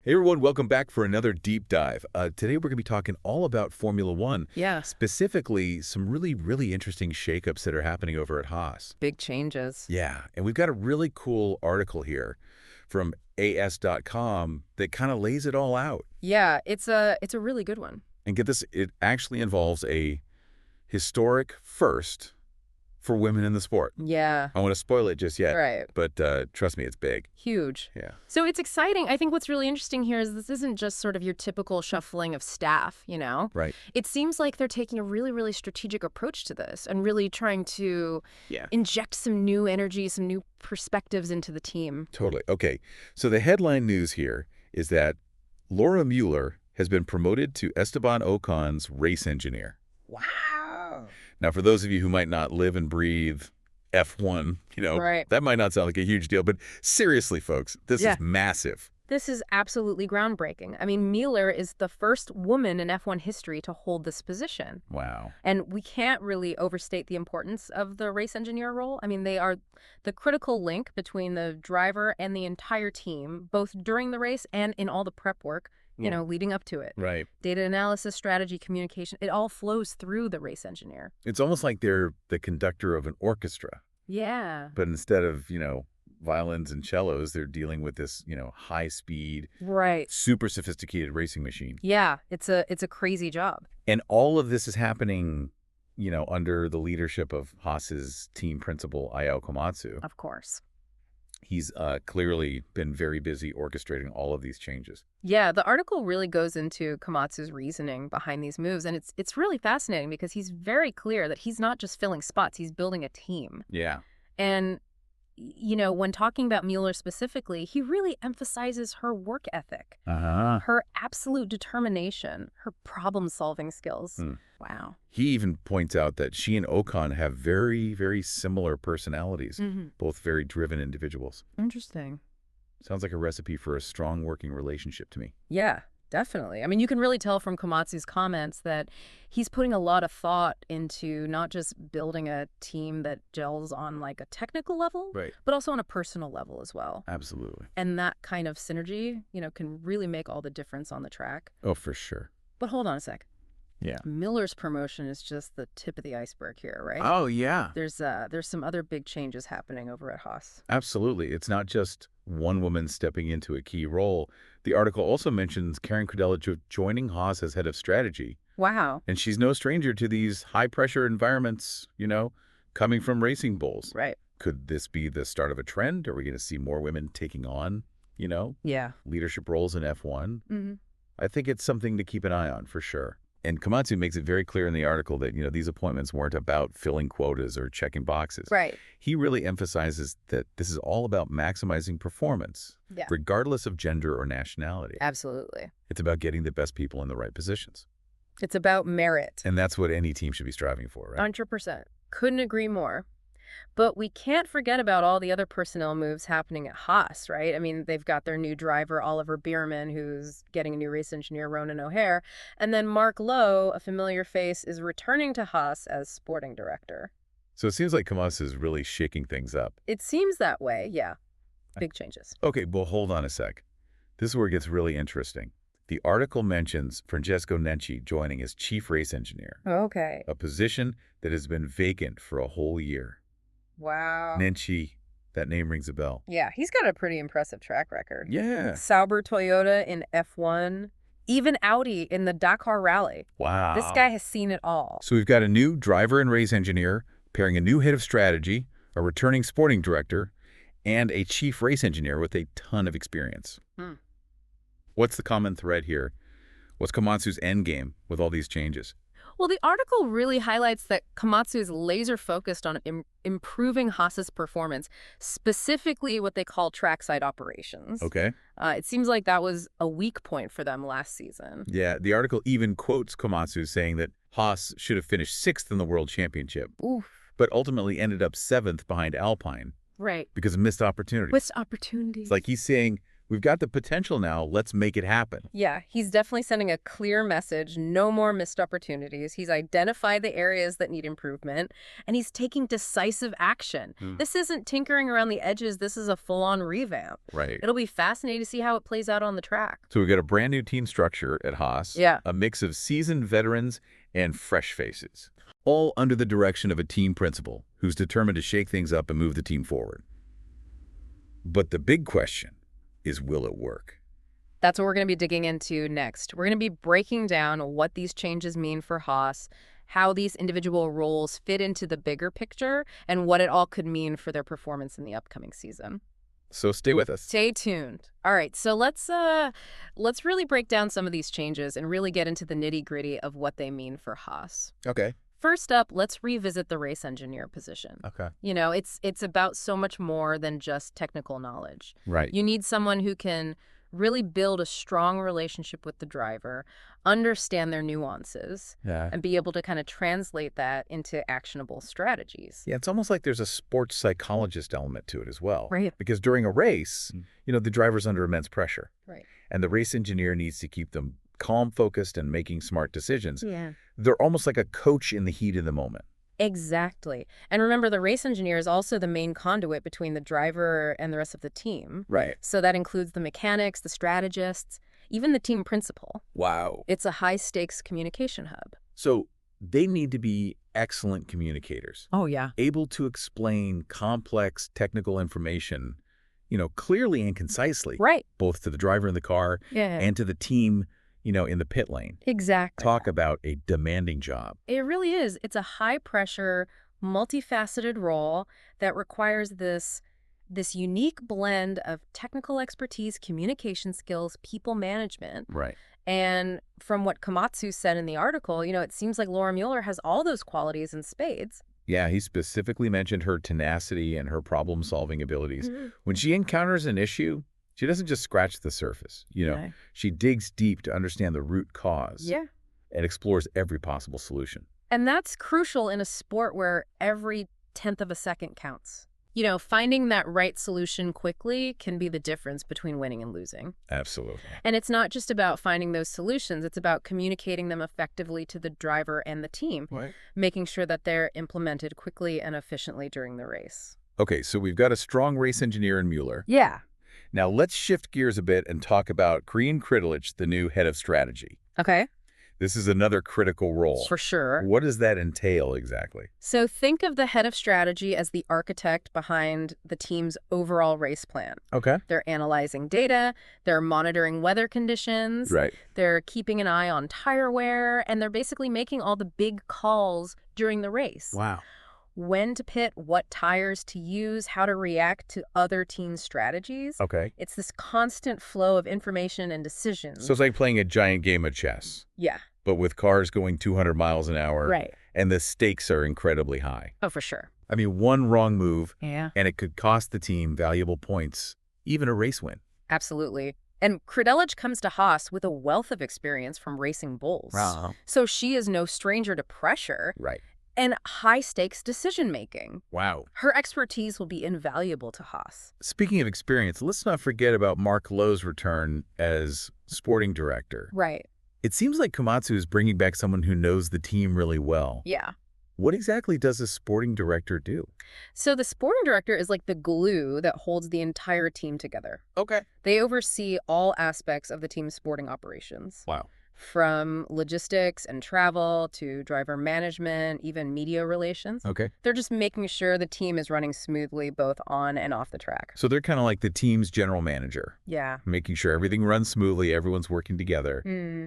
Hey everyone, welcome back for another deep dive. Today we're going to be talking all about Formula One. Yeah. Specifically, some really interesting shakeups that are happening over at Haas. Big changes. Yeah, and we've got a really cool article here from AS.com that kind of lays it all out. Yeah, it's a really good one. And get this, it actually involves a historic first for women in the sport. Yeah. I don't want to spoil it just yet, Right. but trust me, it's big. Huge. Yeah. So it's exciting. I think what's really interesting here is this isn't just sort of your typical shuffling of staff, you know? Right. It seems like they're taking a really strategic approach to this and really trying to inject some new energy, some new perspectives into the team. Totally. Okay, so the headline news here is that Laura Mueller has been promoted to Esteban Ocon's race engineer. Wow. Now, for those of you who might not live and breathe F1, that might not sound like a huge deal, but seriously, folks, this is massive. This is absolutely groundbreaking. I mean, Mueller is the first woman in F1 history to hold this position. Wow. And we can't really overstate the importance of the race engineer role. I mean, they are the critical link between the driver and the entire team, both during the race and in all the prep work, leading up to it. Right. Data analysis, strategy, communication, it all flows through the race engineer. It's almost like they're the conductor of an orchestra. Yeah. But instead of, violins and cellos, they're dealing with this, high speed, super sophisticated racing machine. Yeah, it's a crazy job. And all of this is happening, under the leadership of Haas's team principal, AYAO Komatsu. Of course. He's clearly been very busy orchestrating all of these changes. Yeah, the article really goes into Komatsu's reasoning behind these moves, and it's really fascinating because he's very clear that he's not just filling spots, he's building a team. Yeah. And when talking about Mueller specifically, he really emphasizes her work ethic, her absolute determination, her problem-solving skills. Wow. He even points out that she and Ocon have very similar personalities, both very driven individuals. Interesting. Sounds like a recipe for a strong working relationship to me. Yeah. Definitely. I mean, you can really tell from Komatsu's comments that he's putting a lot of thought into not just building a team that gels on like a technical level, but also on a personal level as well. Absolutely. And that kind of synergy, can really make all the difference on the track. Oh, for sure. But hold on a sec. Yeah. Miller's promotion is just the tip of the iceberg here, right? Oh, yeah. There's some other big changes happening over at Haas. Absolutely. It's not just one woman stepping into a key role. The article also mentions CRIDELICH joining Haas as head of strategy. Wow. And she's no stranger to these high-pressure environments, coming from racing bulls. Right. Could this be the start of a trend? Are we going to see more women taking on, leadership roles in F1? I think it's something to keep an eye on for sure. And Komatsu makes it very clear in the article that, these appointments weren't about filling quotas or checking boxes. Right. He really emphasizes that this is all about maximizing performance, regardless of gender or nationality. Absolutely. It's about getting the best people in the right positions. It's about merit. And that's what any team should be striving for, right? 100%. Couldn't agree more. But we can't forget about all the other personnel moves happening at Haas, right? I mean, they've got their new driver, Oliver Bierman, who's getting a new race engineer, Ronan O'Hare. And then Mark Lowe, a familiar face, is returning to Haas as sporting director. So it seems like Komatsu is really shaking things up. It seems that way, yeah. Big changes. Okay, well, hold on a sec. This is where it gets really interesting. The article mentions Francesco Nenci joining as chief race engineer. Okay. A position that has been vacant for a whole year. Wow. Nenci, that name rings a bell. Yeah, he's got a pretty impressive track record. Yeah. Sauber Toyota in F1, even Audi in the Dakar Rally. Wow. This guy has seen it all. So we've got a new driver and race engineer, pairing a new head of strategy, a returning sporting director, and a chief race engineer with a ton of experience. What's the common thread here? What's Komatsu's end game with all these changes? Well, the article really highlights that Komatsu is laser-focused on improving Haas's performance, specifically what they call trackside operations. Okay. It seems like that was a weak point for them last season. Yeah, the article even quotes Komatsu saying that Haas should have finished 6th in the World Championship, but ultimately ended up 7th behind Alpine. Right. Because of missed opportunities. Missed opportunities. It's like he's saying We've got the potential now. Let's make it happen. Yeah, he's definitely sending a clear message. No more missed opportunities. He's identified the areas that need improvement, and he's taking decisive action. This isn't tinkering around the edges. This is a full-on revamp. Right. It'll be fascinating to see how it plays out on the track. So we've got a brand new team structure at Haas. Yeah. A mix of seasoned veterans and fresh faces, all under the direction of a team principal who's determined to shake things up and move the team forward. But the big question is, will it work? That's what we're going to be digging into next. We're going to be breaking down what these changes mean for Haas, how these individual roles fit into the bigger picture, and what it all could mean for their performance in the upcoming season. So stay with us. Stay tuned. All right, so let's really break down some of these changes and really get into the nitty-gritty of what they mean for Haas. Okay. First up, let's revisit the race engineer position. Okay. You know, it's about so much more than just technical knowledge. Right. You need someone who can really build a strong relationship with the driver, understand their nuances, and be able to kind of translate that into actionable strategies. Yeah, it's almost like there's a sports psychologist element to it as well. Right. Because during a race, you know, the driver's under immense pressure. Right. And the race engineer needs to keep them calm, focused, and making smart decisions. Yeah. They're almost like a coach in the heat of the moment. Exactly. And remember, the race engineer is also the main conduit between the driver and the rest of the team. Right. So that includes the mechanics, the strategists, even the team principal. Wow. It's a high-stakes communication hub. So they need to be excellent communicators. Oh, yeah. Able to explain complex technical information, you know, clearly and concisely. Right. Both to the driver in the car and to the team, you know, in the pit lane. Exactly. Talk about a demanding job. It really is. It's a high-pressure, multifaceted role that requires this unique blend of technical expertise, communication skills, people management. Right. And from what Komatsu said in the article, you know, it seems like Laura Mueller has all those qualities in spades. Yeah, he specifically mentioned her tenacity and her problem-solving abilities. When she encounters an issue, she doesn't just scratch the surface, you know. She digs deep to understand the root cause. Yeah. And explores every possible solution. And that's crucial in a sport where every 10th of a second counts. You know, finding that right solution quickly can be the difference between winning and losing. Absolutely. And it's not just about finding those solutions. It's about communicating them effectively to the driver and the team, making sure that they're implemented quickly and efficiently during the race. Okay, so we've got a strong race engineer in Mueller. Yeah. Now let's shift gears a bit and talk about CRIDELICH, the new head of strategy. Okay. This is another critical role. For sure. What does that entail exactly? So think of the head of strategy as the architect behind the team's overall race plan. Okay. They're analyzing data, they're monitoring weather conditions, they're keeping an eye on tire wear, and they're basically making all the big calls during the race. Wow. When to pit, what tires to use, how to react to other team strategies. Okay. It's this constant flow of information and decisions. So it's like playing a giant game of chess. Yeah. But with cars going 200 miles an hour. Right. And the stakes are incredibly high. Oh, for sure. I mean, one wrong move, and it could cost the team valuable points, even a race win. Absolutely. And CRIDELICH comes to Haas with a wealth of experience from racing bulls. Wow. So she is no stranger to pressure. Right. And high-stakes decision-making. Wow. Her expertise will be invaluable to Haas. Speaking of experience, let's not forget about Mark Lowe's return as sporting director. Right. It seems like Komatsu is bringing back someone who knows the team really well. Yeah. What exactly does a sporting director do? So the sporting director is like the glue that holds the entire team together. Okay. They oversee all aspects of the team's sporting operations. Wow. From logistics and travel to driver management, even media relations. Okay. They're just making sure the team is running smoothly both on and off the track. So they're kind of like the team's general manager. Yeah. Making sure everything runs smoothly, everyone's working together.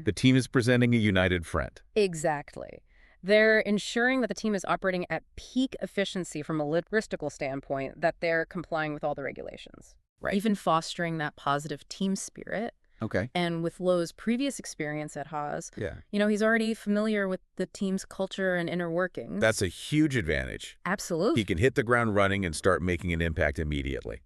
The team is presenting a united front. Exactly. They're ensuring that the team is operating at peak efficiency from a logistical standpoint, that they're complying with all the regulations. Right. Even fostering that positive team spirit. Okay. And with Lowe's previous experience at Haas, Yeah. you know, he's already familiar with the team's culture and inner workings. That's a huge advantage. Absolutely. He can hit the ground running and start making an impact immediately.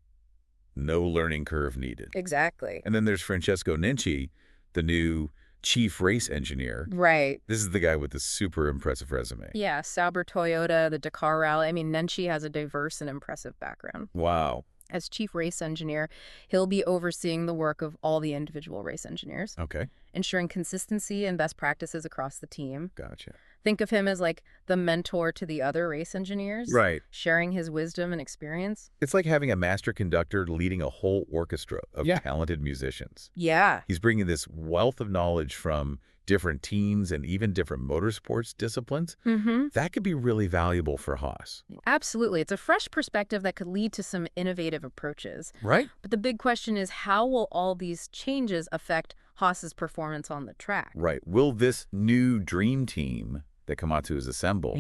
No learning curve needed. Exactly. And then there's Francesco Nenci, the new chief race engineer. Right. This is the guy with the super impressive resume. Yeah, Sauber Toyota, the Dakar Rally. I mean, Nenci has a diverse and impressive background. Wow. As chief race engineer, he'll be overseeing the work of all the individual race engineers, Okay. ensuring consistency and best practices across the team. Gotcha. Think of him as like the mentor to the other race engineers, Right. sharing his wisdom and experience. It's like having a master conductor leading a whole orchestra of talented musicians. Yeah. He's bringing this wealth of knowledge from different teams and even different motorsports disciplines. That could be really valuable for Haas. Absolutely. It's a fresh perspective that could lead to some innovative approaches. Right. But the big question is, how will all these changes affect Haas's performance on the track? Right. Will this new dream team that Komatsu has assembled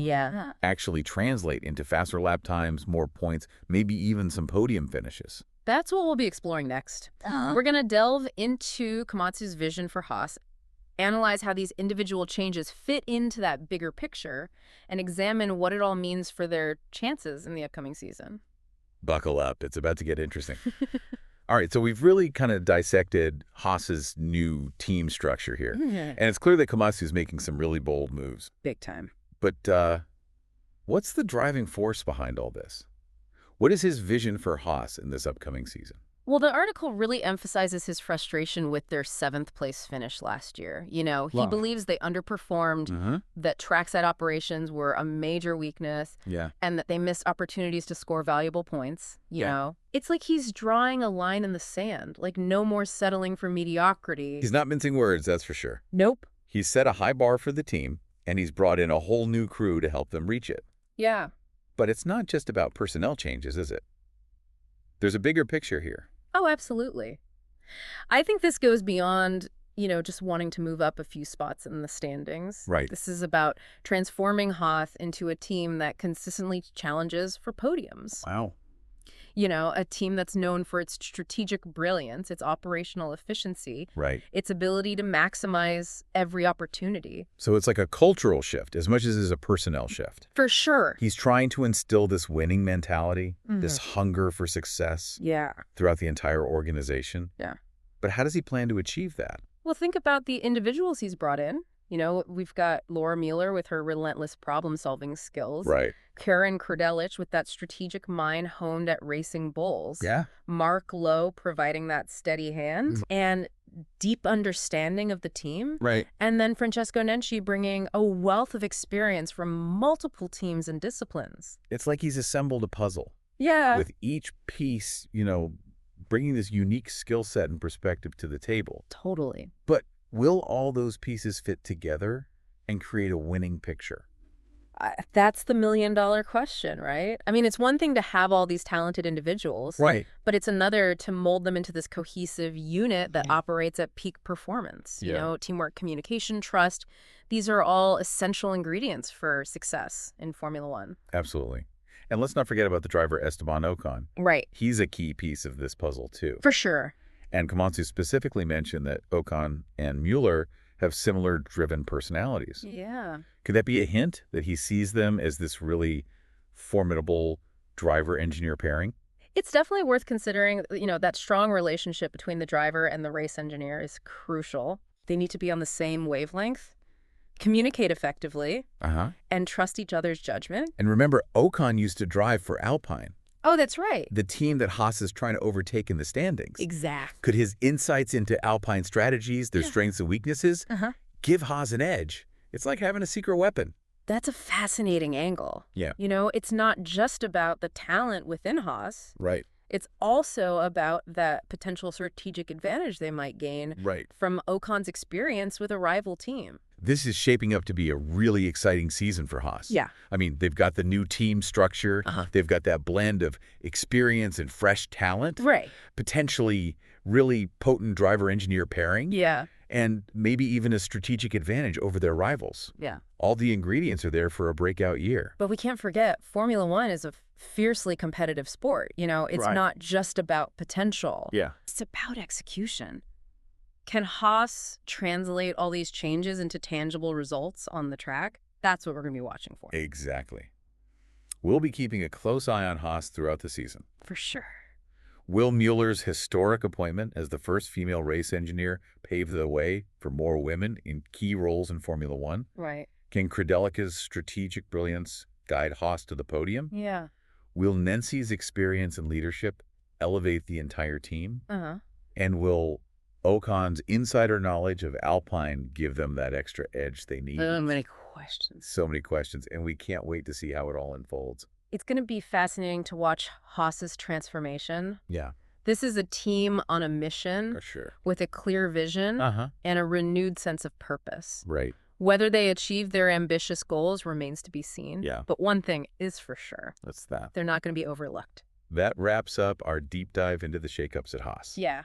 actually translate into faster lap times, more points, maybe even some podium finishes? That's what we'll be exploring next. We're going to delve into Komatsu's vision for Haas, analyze how these individual changes fit into that bigger picture, and examine what it all means for their chances in the upcoming season. Buckle up. It's about to get interesting. All right, so we've really kind of dissected Haas's new team structure here. And it's clear that Komatsu is making some really bold moves. Big time. But what's the driving force behind all this? What is his vision for Haas in this upcoming season? Well, the article really emphasizes his frustration with their 7th place finish last year. You know, he believes they underperformed, that trackside operations were a major weakness, and that they missed opportunities to score valuable points. You know, it's like he's drawing a line in the sand, like no more settling for mediocrity. He's not mincing words, that's for sure. Nope. He's set a high bar for the team, and he's brought in a whole new crew to help them reach it. Yeah. But it's not just about personnel changes, is it? There's a bigger picture here. Oh, absolutely. I think this goes beyond, you know, just wanting to move up a few spots in the standings. Right. This is about transforming Haas into a team that consistently challenges for podiums. Wow. You know, a team that's known for its strategic brilliance, its operational efficiency, its ability to maximize every opportunity. So it's like a cultural shift as much as it's a personnel shift. For sure. He's trying to instill this winning mentality, this hunger for success throughout the entire organization. Yeah. But how does he plan to achieve that? Well, think about the individuals he's brought in. You know, we've got Laura Mueller with her relentless problem-solving skills. CRIDELICH with that strategic mind honed at racing bulls. Mark Lowe providing that steady hand and deep understanding of the team. And then Francesco Nenci bringing a wealth of experience from multiple teams and disciplines. It's like he's assembled a puzzle. With each piece, you know, bringing this unique skill set and perspective to the table. Totally. But will all those pieces fit together and create a winning picture? That's the million-dollar question, right? I mean, it's one thing to have all these talented individuals, but it's another to mold them into this cohesive unit that operates at peak performance. You know, teamwork, communication, trust. These are all essential ingredients for success in Formula One. Absolutely. And let's not forget about the driver Esteban Ocon. He's a key piece of this puzzle, too. For sure. And Komatsu specifically mentioned that Ocon and Mueller have similar driven personalities. Could that be a hint that he sees them as this really formidable driver-engineer pairing? It's definitely worth considering. You know, that strong relationship between the driver and the race engineer is crucial. They need to be on the same wavelength, communicate effectively, and trust each other's judgment. And remember, Ocon used to drive for Alpine. Oh, that's right. The team that Haas is trying to overtake in the standings. Exactly. Could his insights into Alpine strategies, their strengths and weaknesses, give Haas an edge? It's like having a secret weapon. That's a fascinating angle. You know, it's not just about the talent within Haas. It's also about that potential strategic advantage they might gain from Ocon's experience with a rival team. This is shaping up to be a really exciting season for Haas. I mean, they've got the new team structure. They've got that blend of experience and fresh talent. Potentially really potent driver-engineer pairing. And maybe even a strategic advantage over their rivals. All the ingredients are there for a breakout year. But we can't forget, Formula One is a fiercely competitive sport. You know, it's not just about potential. It's about execution. Can Haas translate all these changes into tangible results on the track? That's what we're going to be watching for. Exactly. We'll be keeping a close eye on Haas throughout the season. For sure. Will Mueller's historic appointment as the first female race engineer pave the way for more women in key roles in Formula One? Can CRIDELICH's strategic brilliance guide Haas to the podium? Will Nenci's experience and leadership elevate the entire team? Uh-huh. And will Ocon's insider knowledge of Alpine give them that extra edge they need? So many questions. So many questions, and we can't wait to see how it all unfolds. It's going to be fascinating to watch Haas's transformation. Yeah. This is a team on a mission For sure. with a clear vision and a renewed sense of purpose. Right. Whether they achieve their ambitious goals remains to be seen. Yeah. But one thing is for sure. That's that. They're not going to be overlooked. That wraps up our deep dive into the shakeups at Haas. Yeah.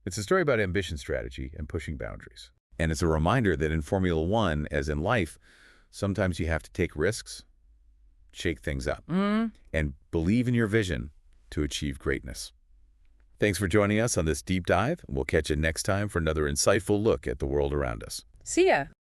It's a story about ambition, strategy, and pushing boundaries. And it's a reminder that in Formula One, as in life, sometimes you have to take risks, shake things up, and believe in your vision to achieve greatness. Thanks for joining us on this deep dive. We'll catch you next time for another insightful look at the world around us. See ya.